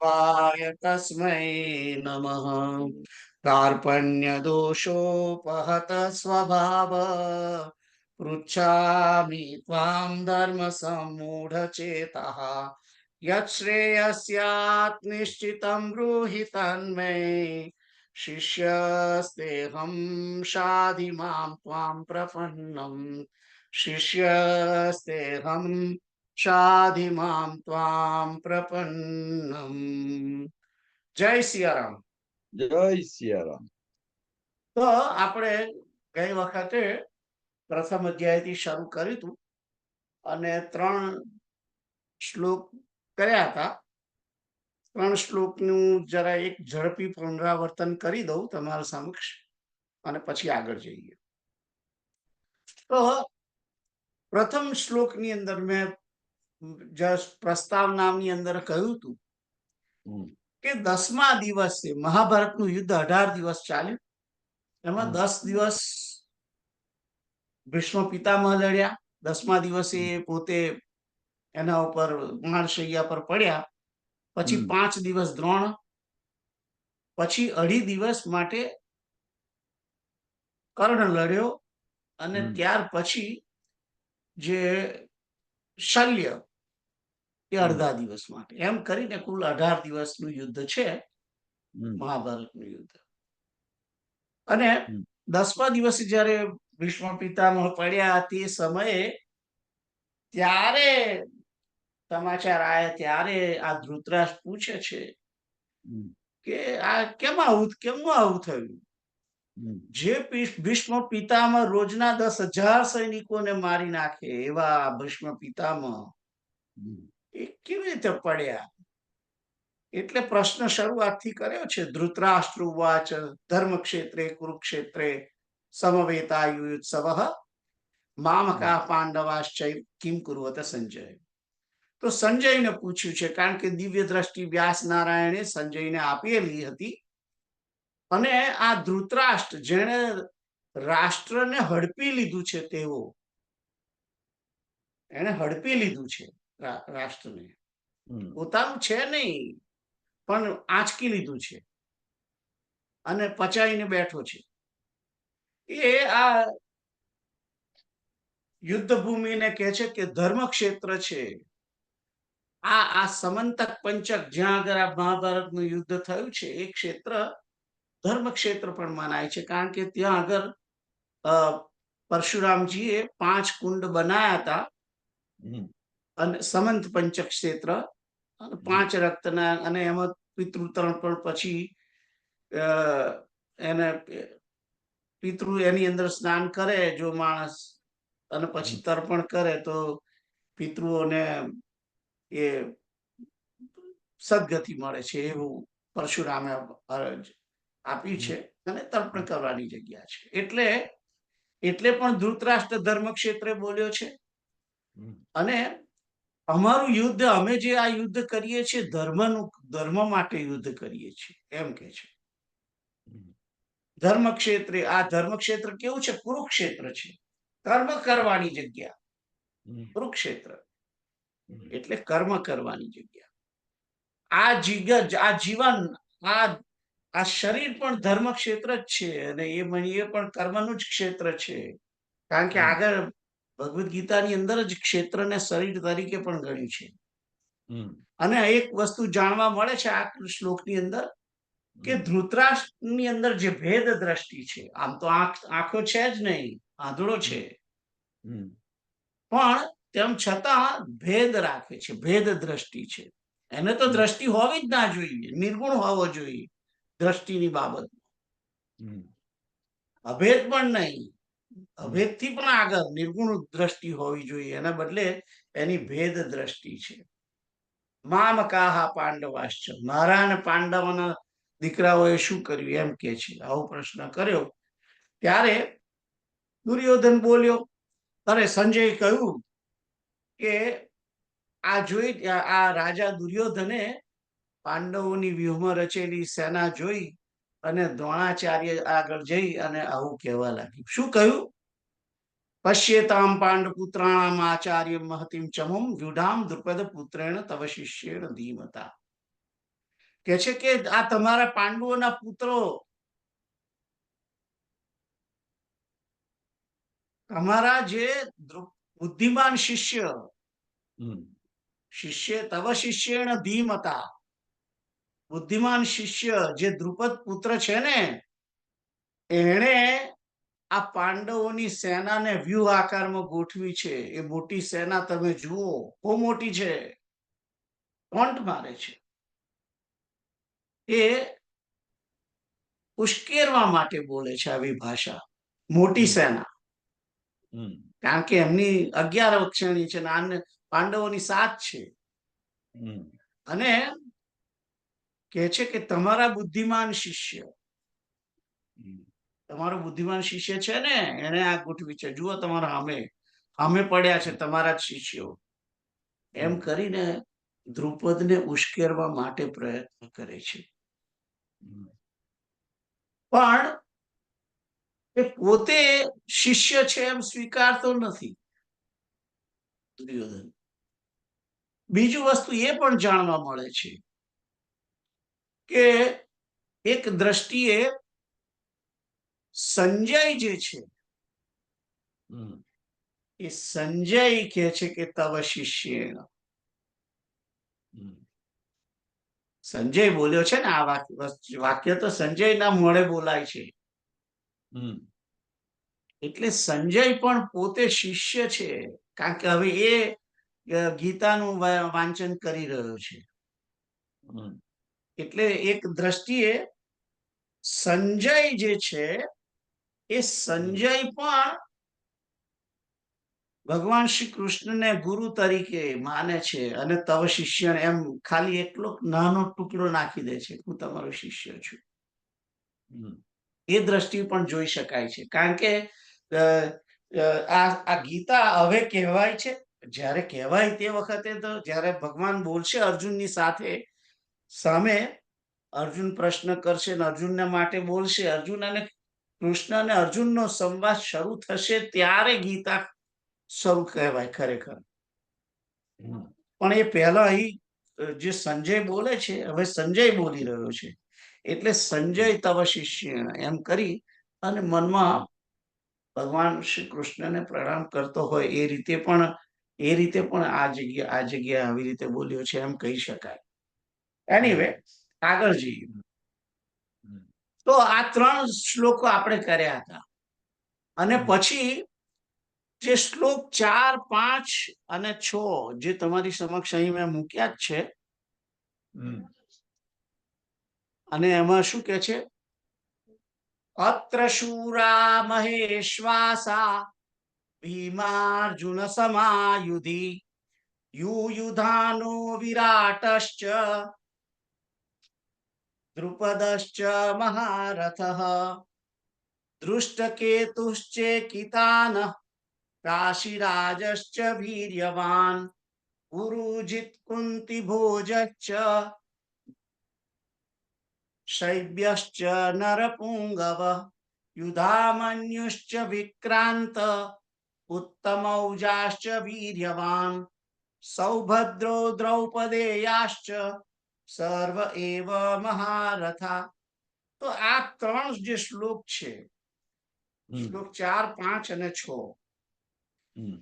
वाय तस्मै नमः। कार्पण्यदोषोपहत स्वभाव पृच्छामि त्वां धर्मसम्मूढचेतः। यच्छ्रेयस्यात् निश्चितं ब्रूहि तन्मे। शिष्यस्तेऽहं शाधि मां त्वां प्रपन्नम्। शिष्यस्तेऽहं शाधि मां त्वां प्रपन्नम्। જય સિયારામ. જય સિયારામ. તો આપણે ગઈ વખતે પ્રથમ અધ્યાયથી શરૂ કર્યું હતું અને 3 શ્લોક કર્યા હતા. 3 શ્લોકનું જરા એક ઝડપી પુનરાવર્તન કરી દઉં તમારા સમક્ષ અને પછી આગળ જઈએ. તો પ્રથમ શ્લોકની અંદર મેં પ્રસ્તાવ નામની અંદર કહ્યું હતું કે 10મા દિવસે મહાભારતનું યુદ્ધ 18 દિવસ ચાલ્યું. એમાં 10 દિવસ ભીષ્મ પિતામહ લડ્યા. 10મા દિવસે પોતે એના ઉપર માળશૈયા પર પડ્યા. પછી 5 દિવસ દ્રોણ, પછી 2.5 દિવસ માટે કર્ણ લડ્યો અને ત્યાર પછી જે શલ્ય એ અડધા દિવસ માટે, એમ કરીને કુલ 18 દિવસનું યુદ્ધ છે મહાભારતનું યુદ્ધ. અને 10મા દિવસે જયારે ભીષ્મ પિતામહ પડ્યા તે સમયે ત્યારે સમાચાર આવ્યા, ત્યારે આ ધૃતરાષ્ટ્ર પૂછે છે કે આ કેમનું આવું થયું? જે ભીષ્મ પિતામહ રોજના 10,000 સૈનિકોને મારી નાખે એવા ભીષ્મ પિતામહ એ કેવી રીતે પડ્યા? એટલે પ્રશ્ન શરૂઆતથી કર્યો છે. ધૃતરાષ્ટ્ર ઉવાચ ધર્મક્ષેત્રે કુરુક્ષેત્રે સમવેતાયુત્સવઃ મામકા પાંડવાશ્ચૈવ કિમ કુર્વત સંજય. તો સંજયને પૂછ્યું છે, કારણ કે દિવ્ય દ્રષ્ટિ વ્યાસ નારાયણે સંજયને આપેલી હતી. અને આ ધૃતરાષ્ટ્ર જેણે રાષ્ટ્રને હડપી લીધું છે, તેવો એને હડપી લીધું છે રાષ્ટ્રને. પોતાનું છે નહીં, પણ આંચકી લીધું છે અને પચાઈને બેઠો છે. એ આ યુદ્ધ ભૂમિને કહે છે કે ધર્મક્ષેત્ર છે. આ સમંતક પંચક જ્યાં આગળ આ મહાભારતનું યુદ્ધ થયું છે એ ક્ષેત્ર ધર્મ ક્ષેત્ર પણ મનાય છે, કારણ કે ત્યાં આગળ પરશુરામજીએ 5 કુંડ બનાયા હતા અને સમંત પંચક ક્ષેત્ર 5 રક્તના, અને એમાં પિતૃતર્પણ પણ પછી એને પિતૃ એની અંદર સ્નાન કરે જો માણસ, અને પછી તર્પણ કરે તો પિતૃઓને એ સદગતિ મળે છે, એવું પરશુરામે આપ્યું છે. અને તર્પણ કરવાની જગ્યા છે. એટલે પણ ધૃતરાષ્ટ્ર ધર્મ ક્ષેત્રે બોલ્યો છે. અને અમારું યુદ્ધ, અમે જે આ યુદ્ધ કરીએ છીએ ધર્મ માટે યુદ્ધ કરીએ છીએ એમ કે છે. ધર્મ ક્ષેત્રે, આ ધર્મ ક્ષેત્ર કેવું છે? કુરુક્ષેત્ર છે, કર્મ કરવાની જગ્યા. કુરુક્ષેત્ર એટલે કર્મ કરવાની જગ્યા. આ જીવન, આ શરીર પણ ધર્મ ક્ષેત્ર જ છે, અને એ પણ કર્મનું જ ક્ષેત્ર છે. કારણ કે આગળ ભગવદ્ ગીતાની અંદર જ ક્ષેત્રને શરીર તરીકે પણ ગણ્યું છે. અને એક વસ્તુ જાણવા મળે છે આ શ્લોકની અંદર કે ધૃતરાષ્ટ્રની અંદર જે ભેદ દ્રષ્ટિ છે, આમ તો આંખો છે જ નહીં, આંધળો છે, પણ તેમ છતાં ભેદ રાખે છે, ભેદ દ્રષ્ટિ છે. એને તો દ્રષ્ટિ હોવી જ ના જોઈએ, નિર્ગુણ હોવો જોઈએ દ્રષ્ટિની બાબતમાં. અભેદ પણ નહીં, અભેદથી પણ આગળ નિર્ગુણ દ્રષ્ટિ હોવી જોઈએ. એના બદલે એની ભેદ દ્રષ્ટિ છે. મામકાહા પાંડવાશ્ચ, મારા અને પાંડવોના દીકરાઓએ શું કર્યું એમ કે છે. આવો પ્રશ્ન કર્યો ત્યારે દુર્યોધન બોલ્યો. અરે સંજય કહ્યું કે આ રાજા દુર્યોધને પાંડવોની વ્યૂહમાં રચેલી સેના જોઈ અને દ્રોણાચાર્ય આગળ જઈ અને આવું કહેવા લાગ્યું. શું કહ્યું? પશ્યેતામ પાંડપુત્રાણામ આચાર્ય મહતિમ ચમુમ વ્યુઢામ દ્રુપદ પુત્રેણ તવ શિષ્યેણ ધીમતા. કે છે કે આ તમારા પાંડવોના પુત્રો, તમારા જે બુદ્ધિમાન શિષ્ય, શિષ્ય તવ શિષ્યેણ ધીમતા, બુદ્ધિમાન શિષ્ય જે દ્રુપદ પુત્ર છે ને, એણે આ પાંડવોની સેનાને વ્યૂહ આકારમાં ગોઠવી છે. એ મોટી સેના તમે જુઓ, બહુ મોટી છે, ટોન્ટ મારે છે. એ ઉશ્કેરવા માટે બોલે છે આવી ભાષા, મોટી સેના. કારણ કે એમની 11 અક્ષરની છે, પાંડવોની 7 છે. અને કે છે કે તમારા બુદ્ધિમાન શિષ્ય, તમારો બુદ્ધિમાન શિષ્ય છે ને, એને આ ગોઠવી છે. જુઓ તમારા સામે પડ્યા છે તમારા જ શિષ્યો. એમ કરીને દ્રુપદને ઉશ્કેરવા માટે પ્રયત્ન કરે છે. પણ એ પોતે શિષ્ય છે એમ સ્વીકારતો નથી દુર્યોધન. બીજું વસ્તુ એ પણ જાણવા મળે છે કે એક દ્રષ્ટિએ સંજય જે છે, એ સંજય કહે છે કે તવ શિષ્યેણ. સંજય બોલ્યો છે ને આ વાક્ય તો સંજય ના મોડે બોલાય છે. એટલે સંજય પણ પોતે શિષ્ય છે, કારણ કે હવે એ ગીતાનું વાંચન કરી રહ્યો છે. એટલે એક દ્રષ્ટિએ સંજય જે છે, એ સંજય પણ ભગવાન શ્રી કૃષ્ણને ગુરુ તરીકે માને છે. અને તવ શિષ્ય એમ ખાલી એટલો નાનો ટુકડો નાખી દે છે, હું તમારો શિષ્ય છું. એ દ્રષ્ટિ પણ જોઈ શકાય છે. કારણ કે આ ગીતા હવે કહેવાય છે, જ્યારે કહેવાય તે વખતે તો જ્યારે ભગવાન બોલશે અર્જુનની સામે, અર્જુન પ્રશ્ન કરશે ને અર્જુનને માટે બોલશે, અર્જુન અને કૃષ્ણ અને અર્જુનનો સંવાદ શરૂ થશે ત્યારે ગીતા શરૂ કહેવાય ખરેખર. પણ એ પહેલા અહીં જે સંજય બોલે છે, હવે સંજય બોલી રહ્યો છે. એટલે સંજય તવ શિષ્ય એમ કરી અને મનમાં ભગવાન શ્રી કૃષ્ણને પ્રણામ કરતો હોય એ રીતે પણ આ જગ્યા આવી રીતે બોલ્યો છે એમ કહી શકાય. એનીવે, આગળ જઈએ. તો આ 3 શ્લોકો આપણે કર્યા હતા. અને પછી જે શ્લોક 4, 5 અને 6 જે તમારી સમક્ષ અહીં મેં મૂક્યા જ છે, અને એમાં શું કે છે? અત્ર શૂરા મહેશ્વાસા ભીમાર્જુન સમાયુધિ યુયુધાનો વિરાટશ્ચ દ્રુપદશ્ચ મહારથઃ દૃષ્ટકેતુશ્ચેકિતાન કાશીરાજશ્ચ વીર્યવાન પુરુજિત કુંતિ ભોજશ્ચ શૈબ્યશ્ચ નરપુંગવ યુધામન્યુશ્ચ વિક્રાંત ઉત્તમૌજાશ્ચ વીર્યવાન સૌભદ્રો દ્રૌપદેયાશ્ચ સર્વ એવ મહારથા. તો આ 3 જે શ્લોક છે, શ્લોક 4, 5 અને 6,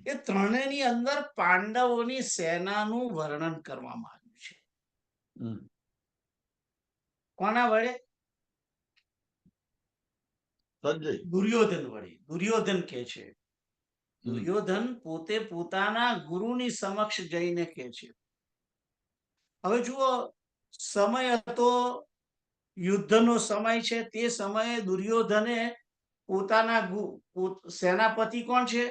એ ત્રણેયની અંદર પાંડવોની સેનાનું વર્ણન કરવામાં આવ્યું છે. કોના વડે? દુર્યોધન વડે. દુર્યોધન કે છે, દુર્યોધન પોતે પોતાના ગુરુની સમક્ષ જઈને કે છે. હવે જુઓ, સમય હતો, યુદ્ધનો સમય છે. તે સમયે દુર્યોધને પોતાના સેનાપતિ કોણ છે?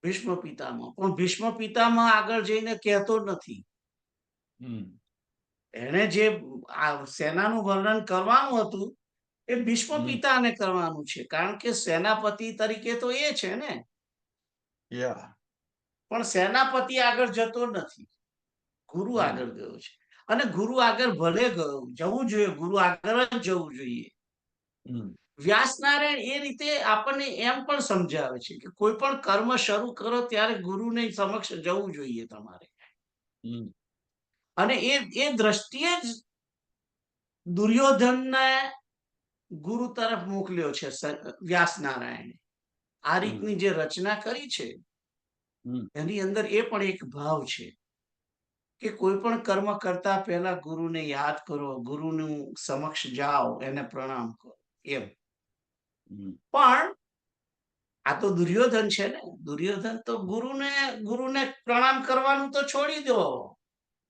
ભીષ્મ પિતામહ. પણ ભીષ્મ પિતામહ આગળ જઈને કહેતો નથી. એને જે સેનાનું વર્ણન કરવાનું હતું એ ભીષ્મ પિતાને કરવાનું છે, કારણ કે સેનાપતિ તરીકે તો એ છે ને. પણ સેનાપતિ આગળ જતો નથી, ગુરુ આગળ ગયો છે. અને ગુરુ આગળ ભલે જવું જોઈએ, ગુરુ આગળ જ જવું જોઈએ. વ્યાસનારાયણ એ રીતે આપણને એમ પણ સમજાવે છે કે કોઈ પણ કર્મ શરૂ કરો ત્યારે ગુરુની સમક્ષ જવું જોઈએ તમારે. હમ. અને એ દ્રષ્ટિએ જ દુર્યોધનને ગુરુ તરફ મોકલ્યો છે વ્યાસનારાયણે. આ રીતની જે રચના કરી છે હમ. એની અંદર એ પણ એક ભાવ છે કે કોઈ પણ કર્મ કરતા પહેલા ગુરુને યાદ કરો, ગુરુનું સમક્ષ જાઓ, એને પ્રણામ કરો એમ. હમ. પણ આ તો દુર્યોધન છે ને, દુર્યોધન તો ગુરુને પ્રણામ કરવાનું તો છોડી દો,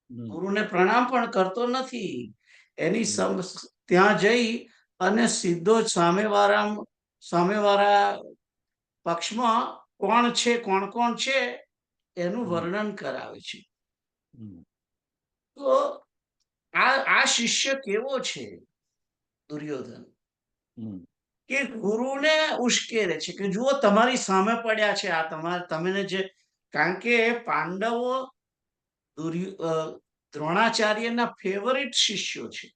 હમ. ગુરુને પ્રણામ પણ કરતો નથી. એની હમ. ત્યાં જઈ અને સીધો જ સામેવાળા પક્ષમાં કોણ કોણ છે એનું હમ. વર્ણન કરાવે છે. હમ. તો આ શિષ્ય કેવો છે દુર્યોધન, હમ. કે ગુરુને ઉશ્કેરે છે કે જુઓ તમારી સામે પડ્યા છે આ તમને જે, કારણ કે પાંડવો દ્રોણાચાર્યના ફેવરિટ શિષ્યો છે,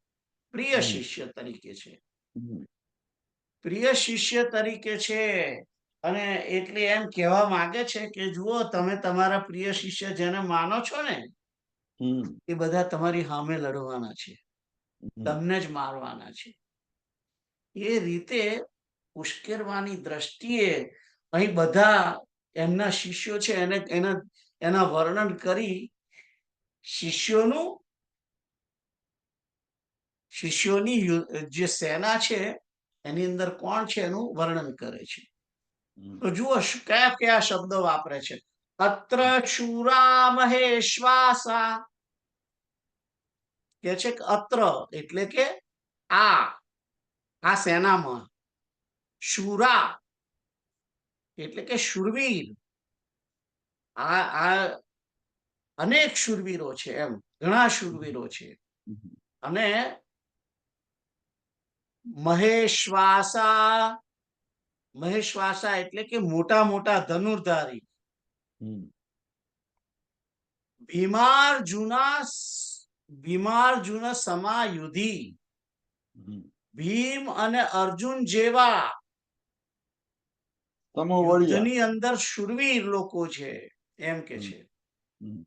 પ્રિય હમ. શિષ્ય તરીકે છે, હમ. પ્રિય શિષ્ય તરીકે છે. અને એટલે એમ કહેવા માંગે છે કે જુઓ તમે તમારા પ્રિય શિષ્ય જેને માનો છો ને હમ. એ બધા તમારી સામે લડવાના છે, હમ. તમને જ મારવાના છે. એ રીતે ઉશ્કેરવાની દ્રષ્ટિએ અહીં બધા એમના શિષ્યો છે એને એના વર્ણન કરી શિષ્યોની જે સેના છે એની અંદર કોણ છે એનું વર્ણન કરે છે. હમ. તો જુઓ કયા કયા શબ્દો વાપરે છે. અત્ર શૂરા મહેશ્વાસા, કે છે કે અત્ર એટલે કે આ સેનામાં, શૂરા એટલે કે શૂરવીર, આ અનેક શૂરવીરો છે, એમ ઘણા શૂરવીરો છે. અને મહેશ્વાસા એટલે કે મોટા મોટા ધનુર્ધારી, હમ. ભીમાર્જુન સમાયુધી, હમ. ભીમ અને અર્જુન જેવા સમોવડિયા. યુદ્ધની અંદર શૂરવીર લોકો છે એમ કે હમ. છે. હમ.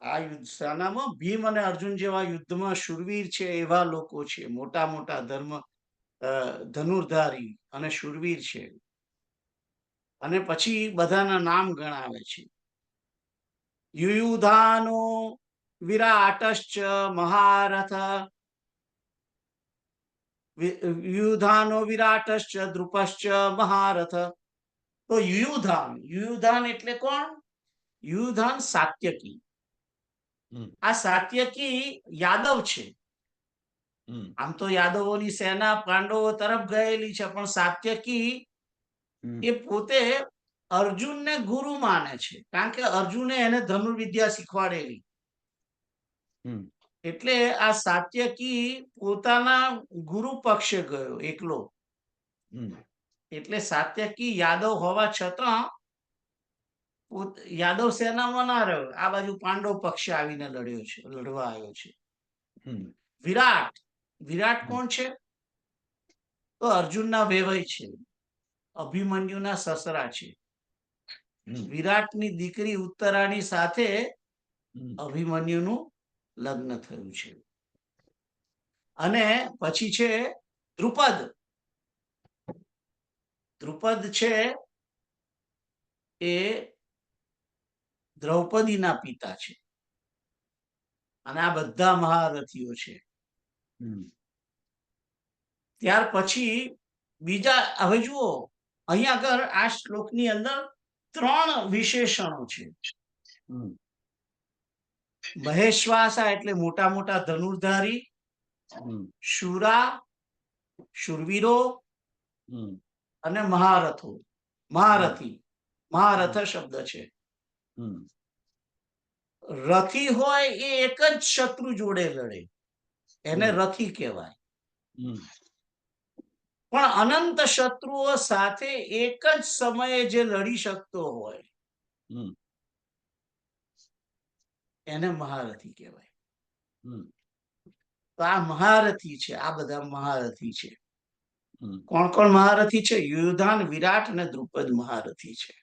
આ યુદ્ધ સેનામાં ભીમ અને અર્જુન જેવા યુદ્ધમાં શૂરવીર છે એવા લોકો છે, મોટા મોટા ધનુર્ધારી અને શૂરવીર છે. અને પછી બધાના નામ ગણાવે છે. યુયુધાનો વિરાટશ્ચ મહારથ, યુયુધાનો વિરાટશ્ચ દ્રુપશ્ચ મહારથ. તો યુયુધાન એટલે કોણ? યુયુધાન સાત્યકી. હમ. આ સાત્યકી યાદવ છે. હમ. આમ તો યાદવોની સેના પાંડવો તરફ ગયેલી છે, પણ સાત્યકી હમ. એ પોતે અર્જુનને ગુરુ માને છે, કારણ કે અર્જુને એને ધનુર્વિદ્યા શીખવાડેલી. હમ. એટલે આ સાત્યકી પોતાના ગુરુ પક્ષે ગયો એકલો. હમ. એટલે સાત્યકી યાદવ હોવા છતાં યાદવ સેનામાં ના રહ્યો, આ બાજુ પાંડવ પક્ષે આવીને લડવા આવ્યો છે. હમ. વિરાટ કોણ છે? તો અર્જુનના વેવાઈ છે, અભિમન્યુના સસરા છે. હમ. વિરાટની દીકરી ઉત્તરાની સાથે હમ. અભિમન્યુનું લગ્ન થયું છે. અને પછી છે દ્રુપદ છે એ દ્રૌપદીના પિતા છે. અને આ બધા મહારથીઓ છે. હમ. ત્યાર પછી બીજા, હવે જુઓ અહીંયા આગળ આ શ્લોકની અંદર 3 વિશેષણો છે. હમ. મહેશ્વાસા એટલે મોટા મોટા ધનુર્ધારી, હમ. શૂરા શૂરવીરો, હમ. અને મહારથ શબ્દ છે. હમ. રથી હોય એ એક જ શત્રુ જોડે લડે, એને રથી કહેવાય. હમ. પણ અનંત શત્રુઓ સાથે એક જ સમયે જે લડી શકતો હોય હમ. એને મહારથી કહેવાય. હમ. તો આ મહારથી છે, આ બધા મહારથી છે. હમ કોણ કોણ મહારથી છે? યુધાન, વિરાટ અને દ્રુપદ મહારથી છે.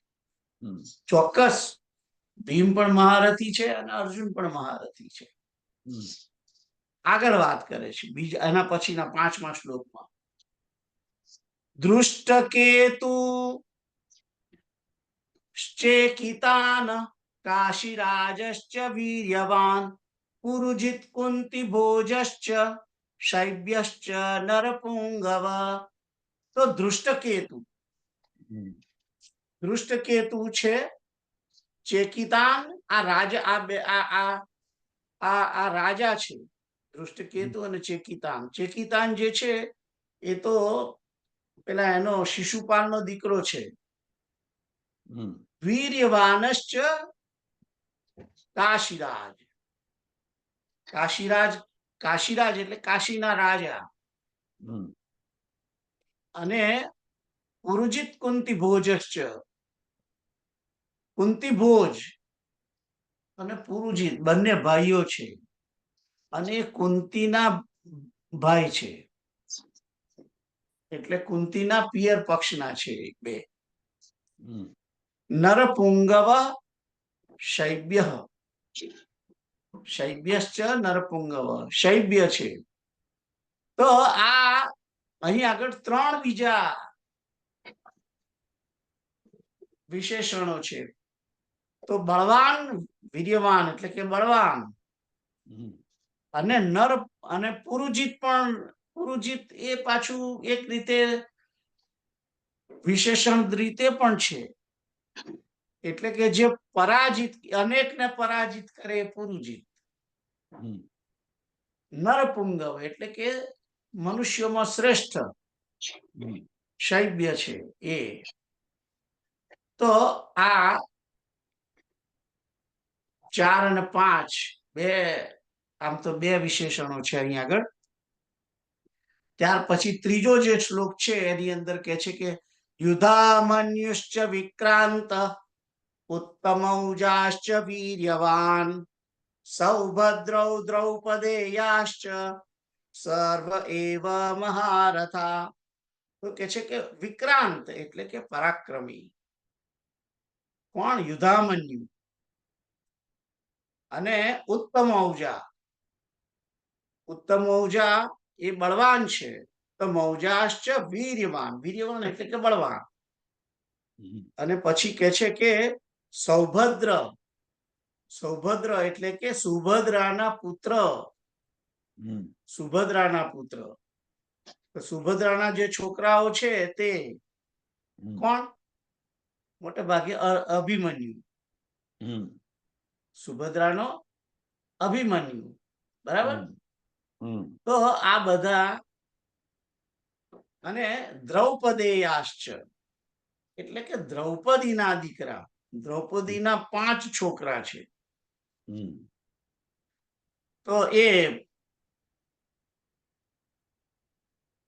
હમ ચોક્કસ ભીમ પણ મહારથી છે અને અર્જુન પણ મહારથી છે. હમ આગળ વાત કરે છે બીજા એના પછીના 5મા શ્લોકમાં. દૃષ્ટ કેતુ શ્ચેકિતાન કાશીરાજશ્ચ વીર્યવાન પુરુજિત કુંતી ભોજશ્ચ શૈબ્યશ્ચ નરપુંગવ. તો દૃષ્ટકેતુ હમ દૃષ્ટકેતુ છે, ચેકિતાન આ રાજા, આ બે આ રાજા છે. દૃષ્ટકેતુ અને ચેકિતાન. ચેકિતાન જે છે એ તો પેલા એનો શિશુપાલનો દીકરો છે. હમ વીર્યવાનશ્ચ કાશીરાજ. કાશીરાજ, કાશીરાજ એટલે કાશીના રાજા. હમ અને પુરુજિત કુંતી ભોજશ્ચ, કુંતી ભોજ અને પુરુજિત બંને ભાઈઓ છે અને કુંતીના ભાઈ છે, એટલે કુંતીના પિયર પક્ષના છે બે. હમ નરપુંગવ શૈબ્ય, શૈબ્યશ્ચ નરપુંગવ, શૈબ્ય છે. તો આ અહીં આગળ 3 બીજા વિશેષણો છે. તો બળવાન, વીર્યવાન એટલે કે બળવાન, હમ અને નર અને પુરુજિત પણ. પુરુજિત એ પાછું એક રીતે વિશેષણ રીતે પણ છે, એટલે કે જે પરાજિત, અનેકને પરાજિત કરે એ પુરુજિત. હમ નરપુંગવ એટલે કે મનુષ્યોમાં શ્રેષ્ઠ હમ શૈબ્ય છે એ. તો આ 4 અને 5 બે, આમ તો બે વિશેષણો છે અહીં આગળ. ત્યાર પછી ત્રીજો જે શ્લોક છે એની અંદર કે છે કે યુધામન્યુશ્ચ વિક્રાંત ઉત્તમૌજાશ્ચ વીર્યવાન સૌભદ્રૌ દ્રૌપદેયાશ્ચ સર્વ એવ મહારથા. તો કે છે કે વિક્રાંત એટલે કે પરાક્રમી. કોણ? યુધામન્યુ. અને ઉત્તમ ઔજા, ઉત્તમ ઔજા એ બળવાન છે. તો મૌજાશ્ચ વીર્યવાન, વીર્યવાન એટલે કે બળવાન. હમ અને પછી કે છે કે સૌભદ્ર, સૌભદ્ર એટલે કે સુભદ્રાના પુત્ર, હમ સુભદ્રાના પુત્ર. તો સુભદ્રાના જે છોકરાઓ છે તે હમ કોણ? મોટે ભાગે અભિમન્યુ. હમ સુભદ્રાનો અભિમન્યુ, બરાબર. હમ તો આ બધા, અને દ્રૌપદેયાશ્ચ એટલે કે દ્રૌપદીના દીકરા. દ્રૌપદીના 5 છોકરા છે. હમ તો એ,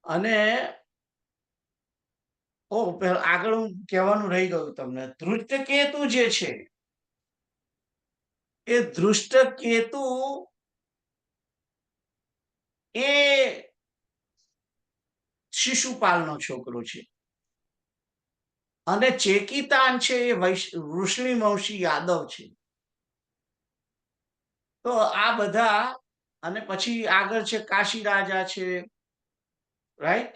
અને આગળ હું કહેવાનું રહી ગયું તમને. ધૃષ્ટકેતુ જે છે એ ધૃષ્ટકેતુ એ શિશુપાલનો છોકરો છે. અને ચેકિતાન છે એ વૃષ્ણિવંશી યાદવ છે. તો આ બધા, અને પછી આગળ છે કાશી રાજા છે, રાઈટ.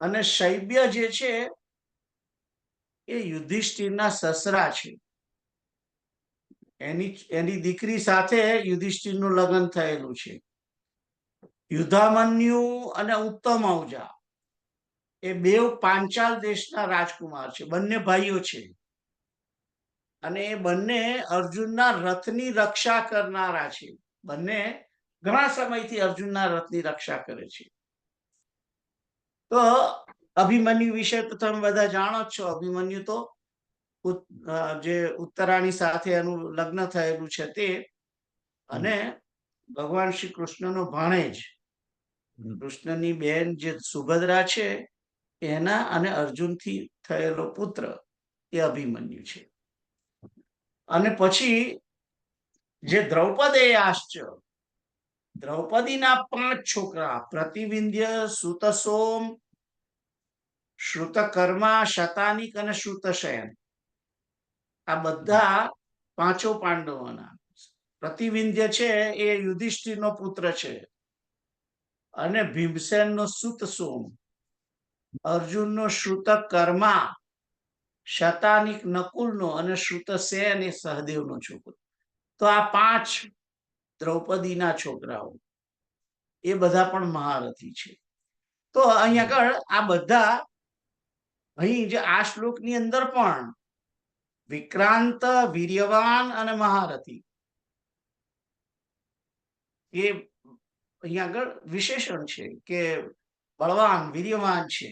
અને શૈબ્ય જે છે એ યુધિષ્ઠિરના સસરા છે. એની દીકરી સાથે યુધિષ્ઠિરનું લગ્ન થયેલું છે. યુધામન્યુ અને ઉત્તમ ઔજા એ બેવ પાંચાલ દેશના રાજકુમાર છે, બંને ભાઈઓ છે. અને એ બંને અર્જુનના રથની રક્ષા કરનારા છે. બંને ઘણા સમયથી અર્જુનના રથની રક્ષા કરે છે. તો અભિમન્યુ વિશે તો તમે બધા જાણો જ છો. અભિમન્યુ તો જે ઉત્તરાણી સાથે એનું લગ્ન થયેલું છે તે, અને ભગવાન શ્રી કૃષ્ણનો ભાણેજ, કૃષ્ણની બેન જે સુભદ્રા છે એના અને અર્જુનથી થયેલો પુત્ર એ અભિમન્યુ છે. અને પછી જે દ્રૌપદેયાશ્ચ, દ્રૌપદીના 5 છોકરા પ્રતિવિંધ્ય, સુતસોમ, શ્રુતકર્મા, શતાનિક અને શ્રુતશયન આ બધા પાંચો પાંડવોના. પ્રતિવિંધ્ય છે એ યુધિષ્ઠિરનો પુત્ર છે અને ભીમસેનનો સુત સોમ, અર્જુનનો શ્રુતકર્મા, શતાનિક નકુલનો અને શ્રુતસેન એ સહદેવનો છોકરો. તો આ પાંચ દ્રૌપદીના છોકરાઓ એ બધા પણ મહારથી છે. તો અહીં આગળ આ બધા અહીં જે આ શ્લોકની અંદર પણ વિક્રાંત, વીર્યવાન અને મહારથી એ અહીંયા આગળ વિશેષણ છે કે બળવાન, વીર્યવાન છે.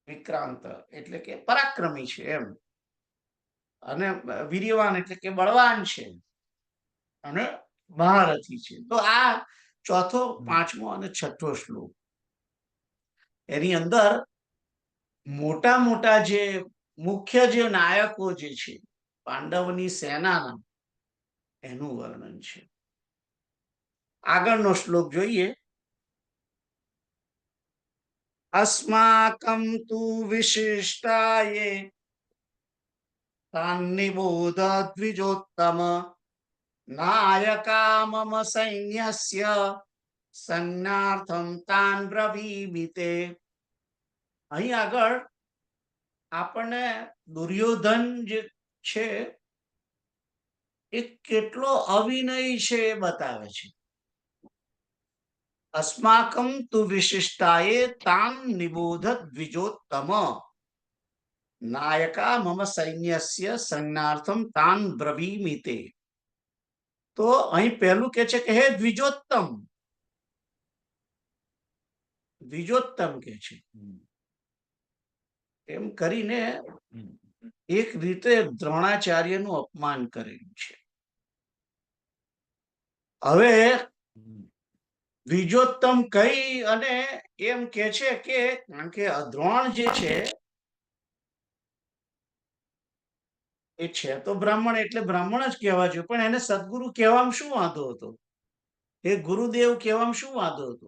વિક્રાંત એટલે કે પરાક્રમી છે એમ, અને વીર્યવાન એટલે કે બળવાન છે, અને મહારથી છે. તો આ ચોથો, પાંચમો અને છઠ્ઠો શ્લોક એની અંદર મોટા મોટા જે મુખ્ય જે નાયકો જે છે પાંડવની સેનાના એનું વર્ણન છે. આગળનો શ્લોક જોઈએ. અસ્માકં તુ વિશિષ્ટાયે તાન નિબોધ દ્વિજોત્તમ નાયકા મમ સૈન્યસ્ય સંજ્ઞાર્થમ તાન બ્રવીમિ તે. અહીં આગળ આપણને દુર્યોધન જે છે એ કેટલો અવિનય છે એ બતાવે છે. અસ્માકં તુ વિશિષ્ટાયે તાન નિબોધ દ્વિજોત્તમ નાયકા મમ સૈન્યસ્ય સંજ્ઞાર્થમ તાન બ્રવીમિ તે. તો અહીં પહેલું કે છે કે હે દ્વિજોત્તમ, દ્વિજોત્તમ કે છે. એમ કરીને એક રીતે દ્રોણાચાર્યનું અપમાન કરેલું છે. હવે દ્વિજોત્તમ કહી અને એમ કે છે કે કારણ કે દ્રોણ જે છે એ છે તો બ્રાહ્મણ, એટલે બ્રાહ્મણ જ કહેવા જોઈએ, પણ એને સદગુરુ કહેવામાં શું વાંધો હતો? એ ગુરુદેવ કહેવામાં શું વાંધો હતો?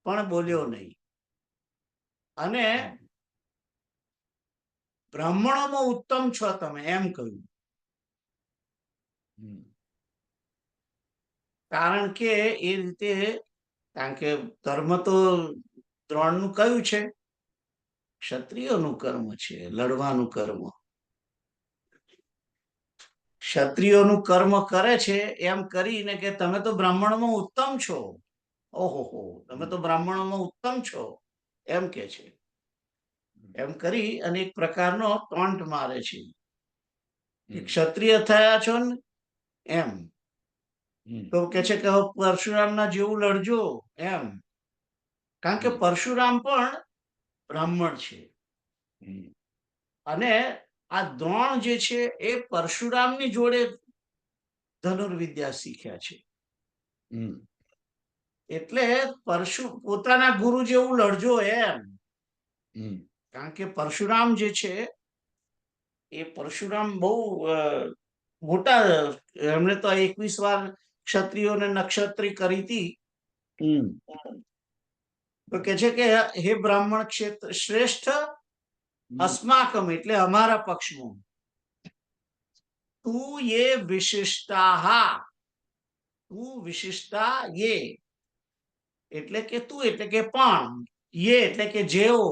પણ બોલ્યો નહીં. અને બ્રાહ્મણોમાં ઉત્તમ છો તમે એમ કહ્યું. કારણ કે એ રીતે, કારણ કે ધર્મ તો દ્રોણનું કયું છે? ક્ષત્રિયોનું કર્મ છે, લડવાનું કર્મ. ક્ષત્રિયોનું કર્મ કરે છે એમ કરીને કે તમે તો બ્રાહ્મણોમાં ઉત્તમ છો, ઓહો તમે તો બ્રાહ્મણોમાં ઉત્તમ છો એમ કે છે. એમ કરી અને એક પ્રકારનો ટોન્ટ મારે છે. ક્ષત્રિય થયા છો ને એમ. તો કે છે કે પરશુરામના જેવું લડજો એમ. કારણ કે પરશુરામ પણ બ્રાહ્મણ છે, અને આ દ્રોણ જે છે એ પરશુરામની જોડે ધનુર્વિદ્યા શીખ્યા છે. એટલે પોતાના ગુરુ જેવું લડજો એમ. કારણ કે પરશુરામ જે છે એ પરશુરામ બહુ મોટા, એમણે તો 21 વાર ક્ષત્રિયોને નક્ષત્રી કરી હતી. તો કે છે કે હે બ્રાહ્મણ ક્ષેત્ર શ્રેષ્ઠ, અસ્માકમ એટલે અમારા પક્ષમાં, તું યે વિશિષ્ટાહ, તું વિશિષ્ટા યે એટલે કે તું એટલે કે પણ, યે એટલે કે જેઓ,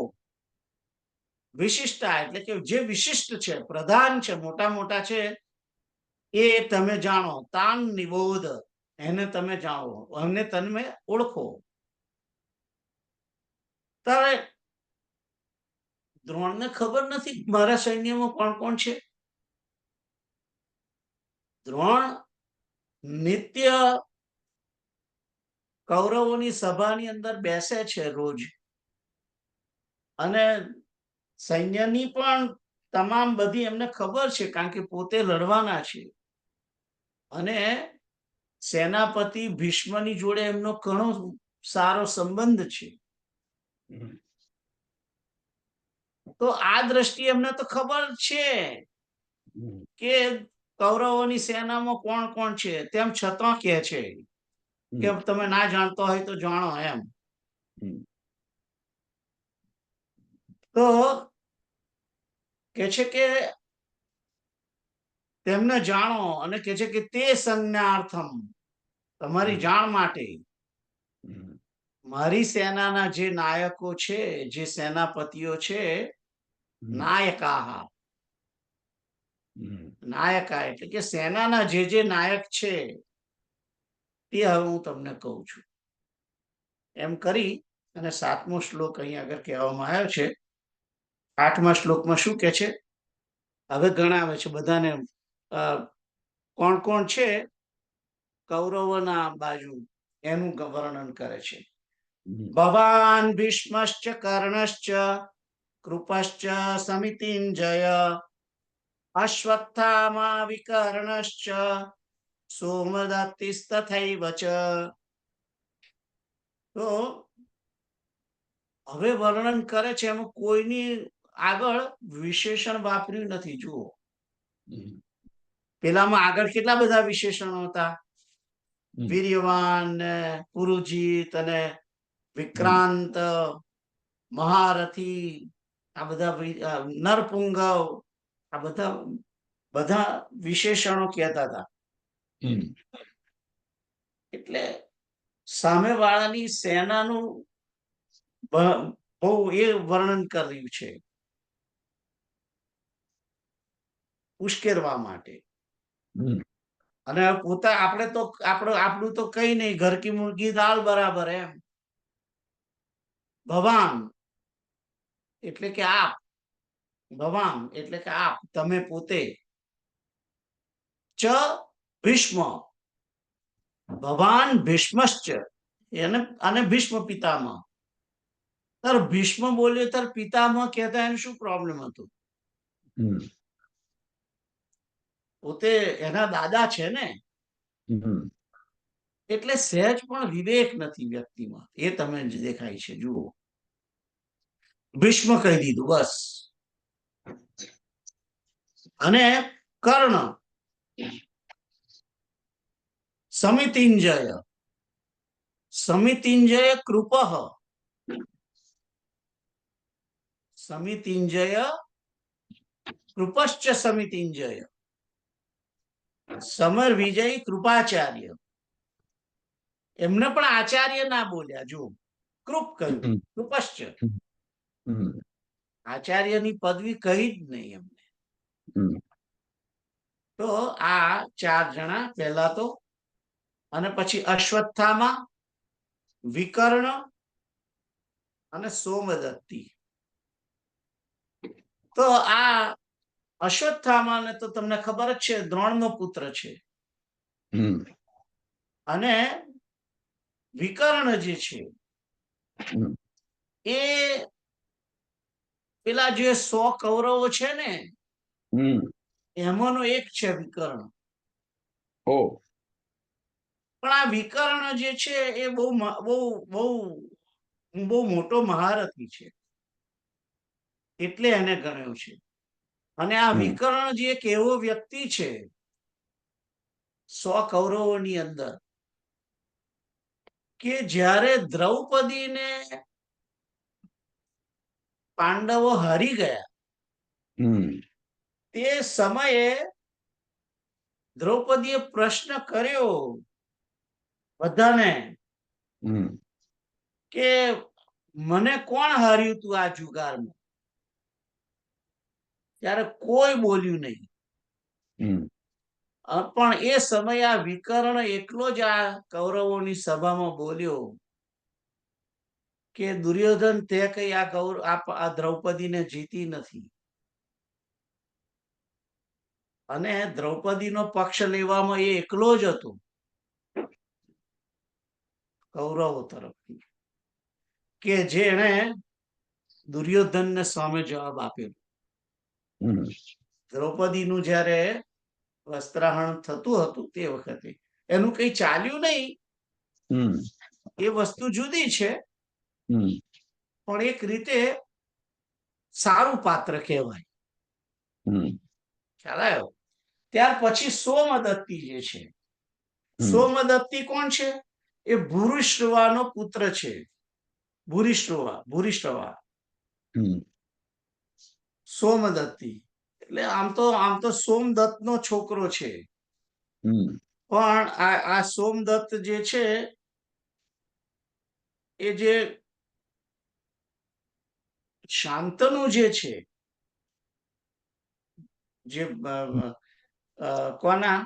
વિશિષ્ટા એટલે કે જે વિશિષ્ટ છે, પ્રધાન છે, મોટા મોટા છે એ તમે જાણો. તાન નિબોધ એને તમે જાણો, એમને તમે ઓળખો. તારે દ્રોણને ખબર નથી મારા સૈન્યમાં કોણ કોણ છે? દ્રોણ નિત્ય કૌરવોની સભાની અંદર બેસે છે રોજ, અને સૈન્યની પણ તમામ બધી એમને ખબર છે, કારણ કે પોતે લડવાના છે. અને સેનાપતિ ભીષ્મની જોડે એમનો ઘણો સારો સંબંધ છે. તો આ દ્રષ્ટિએ એમને તો ખબર છે કે કૌરવોની સેનામાં કોણ કોણ છે. તેમ છતાં કે છે કે તમે ના જાણતો હોય તો જાણો એમ. તો કે છે કે તેમને જાણો, અને કે છે કે તે સંજ્ઞાર્થમ, તમારી જાણ માટે હમ, મારી સેનાના જે નાયકો છે, જે સેનાપતિઓ છે, હમ, નાયકાહા, હમ, નાયકા એટલે કે સેનાના જે નાયક છે તે હવે હું તમને કહું છું. એમ કરી અને 7મો શ્લોક અહીં આગળ કહેવામાં આવ્યો છે. 8મા શ્લોકમાં શું કે છે? હવે ગણાવે છે બધાને કોણ કોણ છે કૌરવોના બાજુ, એનું વર્ણન કરે છે. હમ, ભવાન ભીષ્મશ્ચ કર્ણશ્ચ કૃપશ્ચ સમિતિંજય અશ્વત્થામા વિકર્ણશ્ચ સોમદત્તિસ્તથૈવ ચ. તો હવે વર્ણન કરે છે, એમાં કોઈની આગળ વિશેષણ વાપર્યું નથી. જુઓ, હમ, પેલામાં આગળ કેટલા બધા વિશેષણો હતા. હમ, વીર્યવાન ને પુરુજીત અને હમ, વિક્રાંત, મહારથી, આ બધા નરપુંગવ, આ બધા બધા વિશેષણો કહેતા હતા. હમ, એટલે સામેવાળાની સેનાનું બહુ એ વર્ણન કર્યું છે, ઉશ્કેરવા માટે. હમ, અને પોતા આપણે તો આપણું તો કઈ નહીં, ઘર કી મુર્ગી દાલ બરાબર એમ. ભવાન એટલે કે આપ, ભવાન એટલે કે આપ, તમે પોતે. ચ ભીષ્મ, ભવાન ભીષ્મશ્ચ, અને ભીષ્મ પિતામહ. તાર ભીષ્મ બોલ્યો તાર પિતામહ કહેતા એને શું પ્રોબ્લેમ હતો? હમ, પોતે એના દાદા છે ને, હમ, એટલે સહેજ પણ વિવેક નથી વ્યક્તિમાં, એ તમે દેખાય છે. જુઓ, ભીષ્મ કહી દીધું બસ. અને કર્ણ, સમિતિંજય, સમિતિંજય કૃપઃ, સમિતિંજય કૃપશ્ચ સમિતિંજય, સમર વિજય કૃપાચાર્ય. એમને પણ આચાર્ય ના બોલ્યા. જો, કૃપ કહ્યું, હમ, કૃપશ્ચ. હમ, આચાર્યની પદવી કહી જ નહીં એમને. હમ, તો આ 4 જણા પહેલા તો, અને પછી અશ્વત્થામા, વિકર્ણ અને સોમદત્તી. તો આ અશ્વત્થામાને તો તમને ખબર જ છે, દ્રોણનો પુત્ર છે. હમ, અને વિકર્ણ જે છે હમ, એ પેલા જે 100 કૌરવો છે ને, હમ, એમાંનો એક છે વિકર્ણ. ઓ, પણ આ વિકર્ણ જે છે એ બહુ બહુ બહુ બહુ મોટો મહારથી છે, એટલે એને ગણ્યો છે. અને આ હમ, વિકર્ણ જે એક એવો વ્યક્તિ છે 100 કૌરવોની અંદર, કે જ્યારે દ્રૌપદીને પાંડવો હારી ગયા, હમ, તે સમયે દ્રૌપદીએ પ્રશ્ન કર્યો બધાને હમ, કે મને કોણ હાર્યું તું આ જુગારમાં? ત્યારે કોઈ બોલ્યું નહીં. હમ, પણ એ સમયે આ વિકર્ણ એકલો જ આ કૌરવોની સભામાં બોલ્યો કે દુર્યોધન, તે કઈ આ દ્રૌપદીને જીતી નથી. અને દ્રૌપદીનો પક્ષ લેવામાં એ એકલો જ હતો કૌરવો તરફથી, કે જેણે દુર્યોધનને સામે જવાબ આપ્યો. હમ, દ્રૌપદીનું જ્યારે વસ્ત્રાહરણ થતું હતું તે વખતે એનું કઈ ચાલ્યું નહીં, હમ, એ વસ્તુ જુદી છે. હમ, પણ એક રીતે સારું પાત્ર કહેવાય. હમ, ખ્યાલ આવ્યો? ત્યાર પછી સોમદત્તી જે છે, હમ, સોમદત્તી કોણ છે? એ ભૂરિશ્રવાનો પુત્ર છે. ભૂરિશ્રવા, હમ, સોમદત્તી એટલે આમ તો સોમદત્ત નો છોકરો છે, હમ પણ આ સોમદત્ત જે છે એ જે શાંતનુ જે છે, જે કોના